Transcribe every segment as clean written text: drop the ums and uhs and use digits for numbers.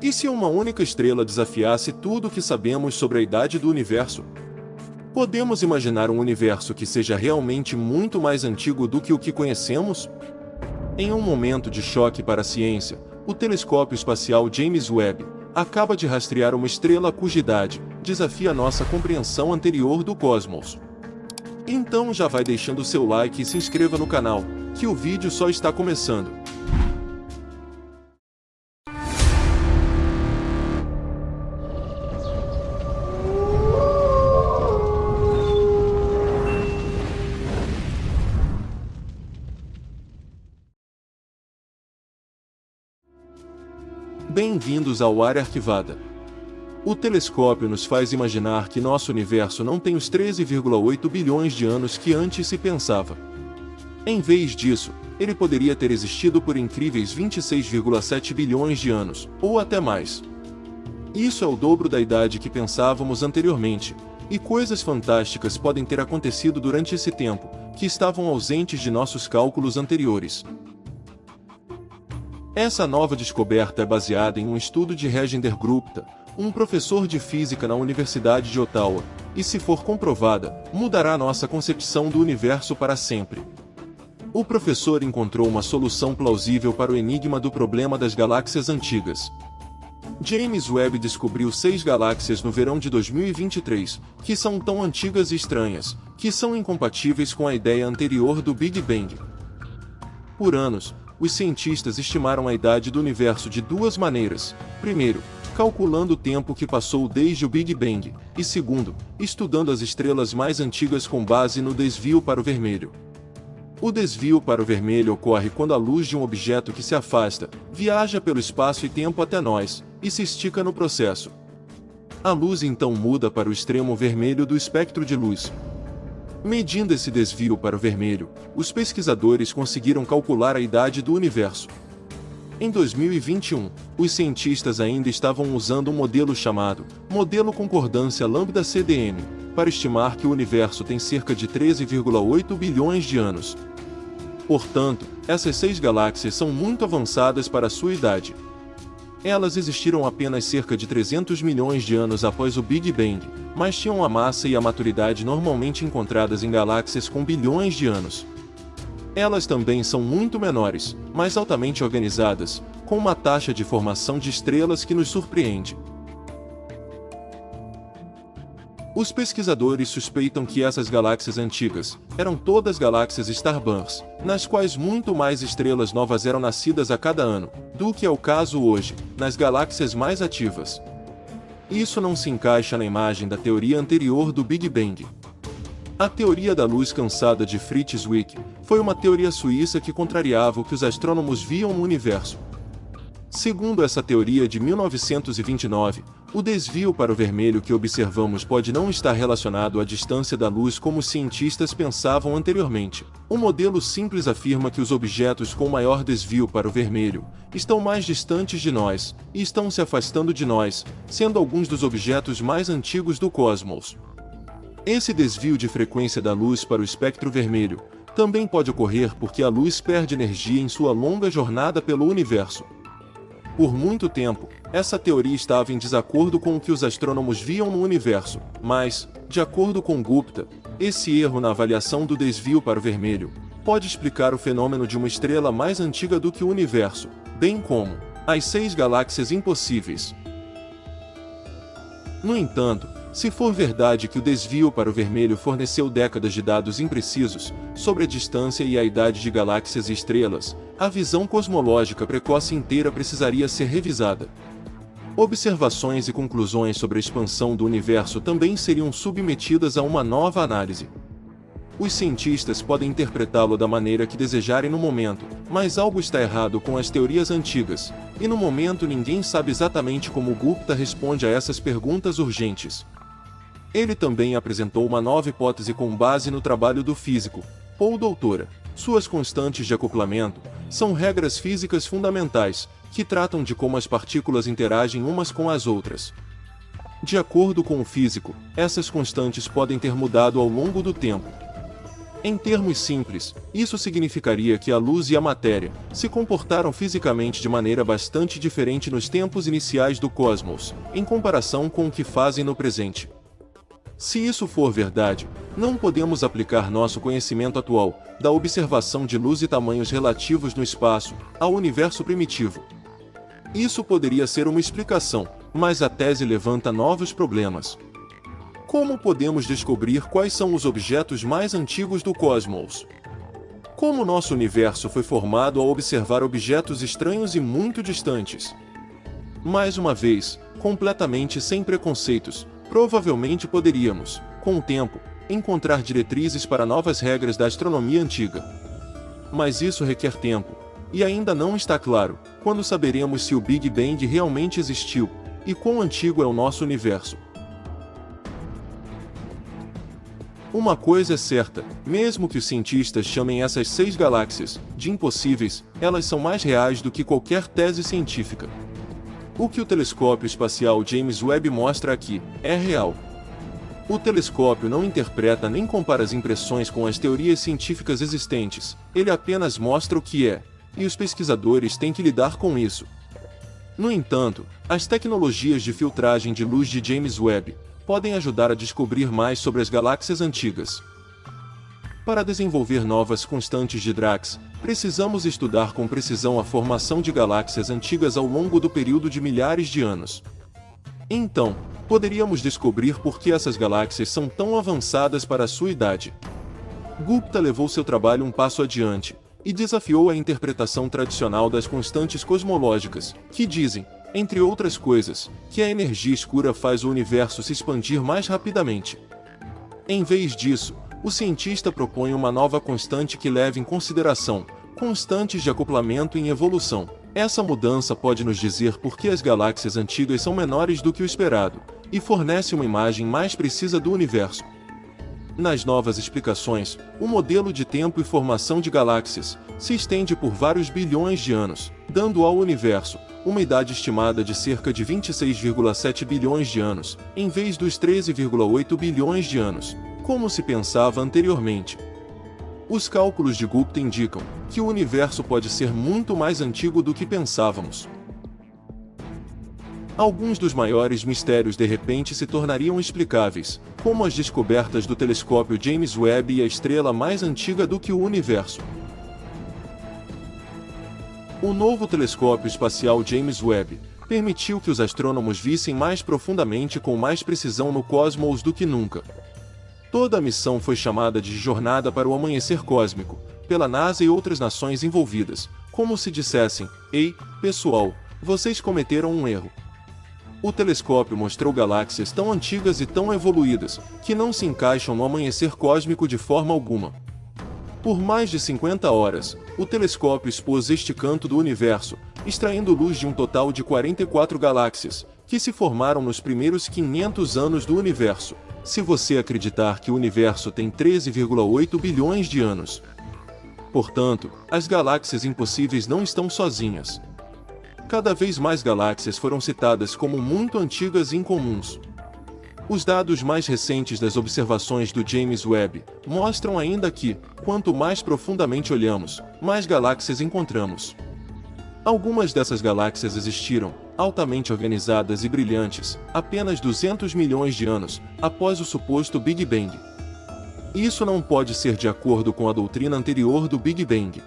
E se uma única estrela desafiasse tudo o que sabemos sobre a idade do universo? Podemos imaginar um universo que seja realmente muito mais antigo do que o que conhecemos? Em um momento de choque para a ciência, o telescópio espacial James Webb acaba de rastrear uma estrela cuja idade desafia nossa compreensão anterior do cosmos. Então já vai deixando seu like e se inscreva no canal, que o vídeo só está começando. Bem-vindos ao Área Arquivada. O telescópio nos faz imaginar que nosso universo não tem os 13,8 bilhões de anos que antes se pensava. Em vez disso, ele poderia ter existido por incríveis 26,7 bilhões de anos, ou até mais. Isso é o dobro da idade que pensávamos anteriormente, e coisas fantásticas podem ter acontecido durante esse tempo, que estavam ausentes de nossos cálculos anteriores. Essa nova descoberta é baseada em um estudo de Rajendra Gupta, um professor de física na Universidade de Ottawa, e se for comprovada, mudará nossa concepção do universo para sempre. O professor encontrou uma solução plausível para o enigma do problema das galáxias antigas. James Webb descobriu 6 galáxias no verão de 2023, que são tão antigas e estranhas, que são incompatíveis com a ideia anterior do Big Bang. Por anos, os cientistas estimaram a idade do universo de duas maneiras: primeiro, calculando o tempo que passou desde o Big Bang, e segundo, estudando as estrelas mais antigas com base no desvio para o vermelho. O desvio para o vermelho ocorre quando a luz de um objeto que se afasta, viaja pelo espaço e tempo até nós, e se estica no processo. A luz então muda para o extremo vermelho do espectro de luz. Medindo esse desvio para o vermelho, os pesquisadores conseguiram calcular a idade do universo. Em 2021, os cientistas ainda estavam usando um modelo chamado Modelo Concordância Lambda-CDM, para estimar que o universo tem cerca de 13,8 bilhões de anos. Portanto, essas 6 galáxias são muito avançadas para a sua idade. Elas existiram apenas cerca de 300 milhões de anos após o Big Bang, mas tinham a massa e a maturidade normalmente encontradas em galáxias com bilhões de anos. Elas também são muito menores, mas altamente organizadas, com uma taxa de formação de estrelas que nos surpreende. Os pesquisadores suspeitam que essas galáxias antigas eram todas galáxias Starburst, nas quais muito mais estrelas novas eram nascidas a cada ano, do que é o caso hoje, nas galáxias mais ativas. Isso não se encaixa na imagem da teoria anterior do Big Bang. A teoria da luz cansada de Fritz Zwick foi uma teoria suíça que contrariava o que os astrônomos viam no universo. Segundo essa teoria de 1929, o desvio para o vermelho que observamos pode não estar relacionado à distância da luz como os cientistas pensavam anteriormente. O modelo simples afirma que os objetos com maior desvio para o vermelho estão mais distantes de nós e estão se afastando de nós, sendo alguns dos objetos mais antigos do cosmos. Esse desvio de frequência da luz para o espectro vermelho também pode ocorrer porque a luz perde energia em sua longa jornada pelo universo. Por muito tempo, essa teoria estava em desacordo com o que os astrônomos viam no universo, mas, de acordo com Gupta, esse erro na avaliação do desvio para o vermelho pode explicar o fenômeno de uma estrela mais antiga do que o universo, bem como as 6 galáxias impossíveis. No entanto, se for verdade que o desvio para o vermelho forneceu décadas de dados imprecisos sobre a distância e a idade de galáxias e estrelas, a visão cosmológica precoce inteira precisaria ser revisada. Observações e conclusões sobre a expansão do universo também seriam submetidas a uma nova análise. Os cientistas podem interpretá-lo da maneira que desejarem no momento, mas algo está errado com as teorias antigas, e no momento ninguém sabe exatamente como Gupta responde a essas perguntas urgentes. Ele também apresentou uma nova hipótese com base no trabalho do físico Paul Doutora. Suas constantes de acoplamento são regras físicas fundamentais, que tratam de como as partículas interagem umas com as outras. De acordo com o físico, essas constantes podem ter mudado ao longo do tempo. Em termos simples, isso significaria que a luz e a matéria se comportaram fisicamente de maneira bastante diferente nos tempos iniciais do cosmos, em comparação com o que fazem no presente. Se isso for verdade, não podemos aplicar nosso conhecimento atual, da observação de luz e tamanhos relativos no espaço, ao universo primitivo. Isso poderia ser uma explicação, mas a tese levanta novos problemas. Como podemos descobrir quais são os objetos mais antigos do cosmos? Como nosso universo foi formado ao observar objetos estranhos e muito distantes? Mais uma vez, completamente sem preconceitos, provavelmente poderíamos, com o tempo, encontrar diretrizes para novas regras da astronomia antiga. Mas isso requer tempo, e ainda não está claro quando saberemos se o Big Bang realmente existiu, e quão antigo é o nosso universo. Uma coisa é certa, mesmo que os cientistas chamem essas 6 galáxias de impossíveis, elas são mais reais do que qualquer tese científica. O que o telescópio espacial James Webb mostra aqui é real. O telescópio não interpreta nem compara as impressões com as teorias científicas existentes, ele apenas mostra o que é, e os pesquisadores têm que lidar com isso. No entanto, as tecnologias de filtragem de luz de James Webb podem ajudar a descobrir mais sobre as galáxias antigas. Para desenvolver novas constantes de Dirac, precisamos estudar com precisão a formação de galáxias antigas ao longo do período de milhares de anos. Então, poderíamos descobrir por que essas galáxias são tão avançadas para a sua idade. Gupta levou seu trabalho um passo adiante e desafiou a interpretação tradicional das constantes cosmológicas, que dizem, entre outras coisas, que a energia escura faz o universo se expandir mais rapidamente. Em vez disso, o cientista propõe uma nova constante que leve em consideração constantes de acoplamento em evolução. Essa mudança pode nos dizer por que as galáxias antigas são menores do que o esperado, e fornece uma imagem mais precisa do universo. Nas novas explicações, o modelo de tempo e formação de galáxias se estende por vários bilhões de anos, dando ao universo uma idade estimada de cerca de 26,7 bilhões de anos, em vez dos 13,8 bilhões de anos, como se pensava anteriormente. Os cálculos de Gupta indicam que o universo pode ser muito mais antigo do que pensávamos. Alguns dos maiores mistérios de repente se tornariam explicáveis, como as descobertas do telescópio James Webb e a estrela mais antiga do que o universo. O novo telescópio espacial James Webb permitiu que os astrônomos vissem mais profundamente e com mais precisão no cosmos do que nunca. Toda a missão foi chamada de Jornada para o Amanhecer Cósmico, pela NASA e outras nações envolvidas, como se dissessem: "Ei, pessoal, vocês cometeram um erro." O telescópio mostrou galáxias tão antigas e tão evoluídas, que não se encaixam no amanhecer cósmico de forma alguma. Por mais de 50 horas, o telescópio expôs este canto do universo, extraindo luz de um total de 44 galáxias, que se formaram nos primeiros 500 anos do universo, se você acreditar que o universo tem 13,8 bilhões de anos. Portanto, as galáxias impossíveis não estão sozinhas. Cada vez mais galáxias foram citadas como muito antigas e incomuns. Os dados mais recentes das observações do James Webb mostram ainda que, quanto mais profundamente olhamos, mais galáxias encontramos. Algumas dessas galáxias existiram, altamente organizadas e brilhantes, apenas 200 milhões de anos após o suposto Big Bang. Isso não pode ser de acordo com a doutrina anterior do Big Bang.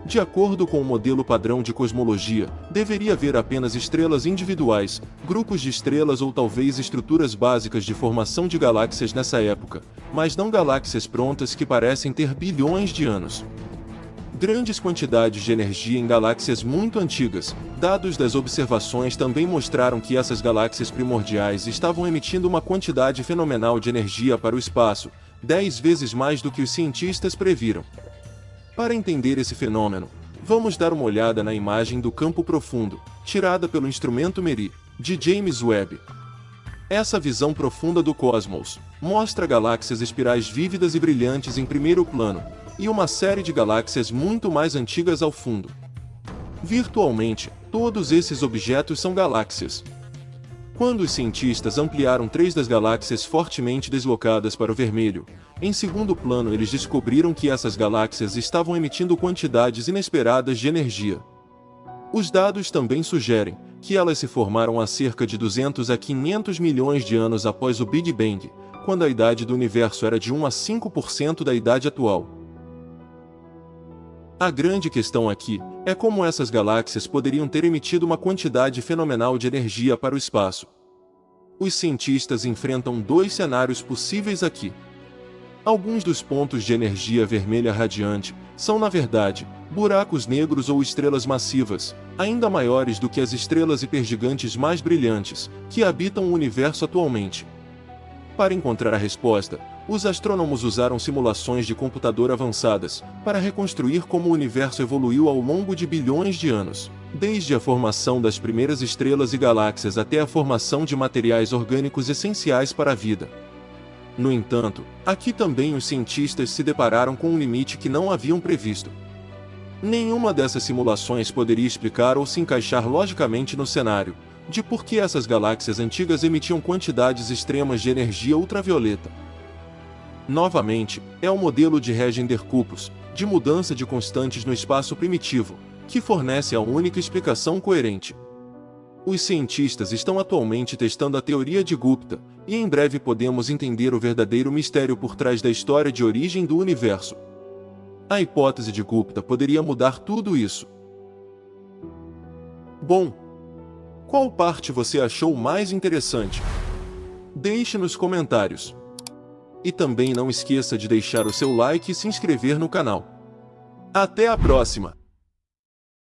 De acordo com o modelo padrão de cosmologia, deveria haver apenas estrelas individuais, grupos de estrelas ou talvez estruturas básicas de formação de galáxias nessa época, mas não galáxias prontas que parecem ter bilhões de anos. Grandes quantidades de energia em galáxias muito antigas, dados das observações também mostraram que essas galáxias primordiais estavam emitindo uma quantidade fenomenal de energia para o espaço, 10 vezes mais do que os cientistas previram. Para entender esse fenômeno, vamos dar uma olhada na imagem do campo profundo, tirada pelo instrumento MERI, de James Webb. Essa visão profunda do cosmos mostra galáxias espirais vívidas e brilhantes em primeiro plano, e uma série de galáxias muito mais antigas ao fundo. Virtualmente, todos esses objetos são galáxias. Quando os cientistas ampliaram 3 das galáxias fortemente deslocadas para o vermelho, em segundo plano eles descobriram que essas galáxias estavam emitindo quantidades inesperadas de energia. Os dados também sugerem que elas se formaram há cerca de 200 a 500 milhões de anos após o Big Bang, quando a idade do universo era de 1 a 5% da idade atual. A grande questão aqui é como essas galáxias poderiam ter emitido uma quantidade fenomenal de energia para o espaço. Os cientistas enfrentam 2 cenários possíveis aqui. Alguns dos pontos de energia vermelha radiante são, na verdade, buracos negros ou estrelas massivas, ainda maiores do que as estrelas hipergigantes mais brilhantes, que habitam o universo atualmente. Para encontrar a resposta, os astrônomos usaram simulações de computador avançadas para reconstruir como o universo evoluiu ao longo de bilhões de anos, desde a formação das primeiras estrelas e galáxias até a formação de materiais orgânicos essenciais para a vida. No entanto, aqui também os cientistas se depararam com um limite que não haviam previsto. Nenhuma dessas simulações poderia explicar ou se encaixar logicamente no cenário de por que essas galáxias antigas emitiam quantidades extremas de energia ultravioleta. Novamente, é o modelo de Regender-Kupus, de mudança de constantes no espaço primitivo, que fornece a única explicação coerente. Os cientistas estão atualmente testando a teoria de Gupta, e em breve podemos entender o verdadeiro mistério por trás da história de origem do universo. A hipótese de Gupta poderia mudar tudo isso. Bom, qual parte você achou mais interessante? Deixe nos comentários. E também não esqueça de deixar o seu like e se inscrever no canal. Até a próxima!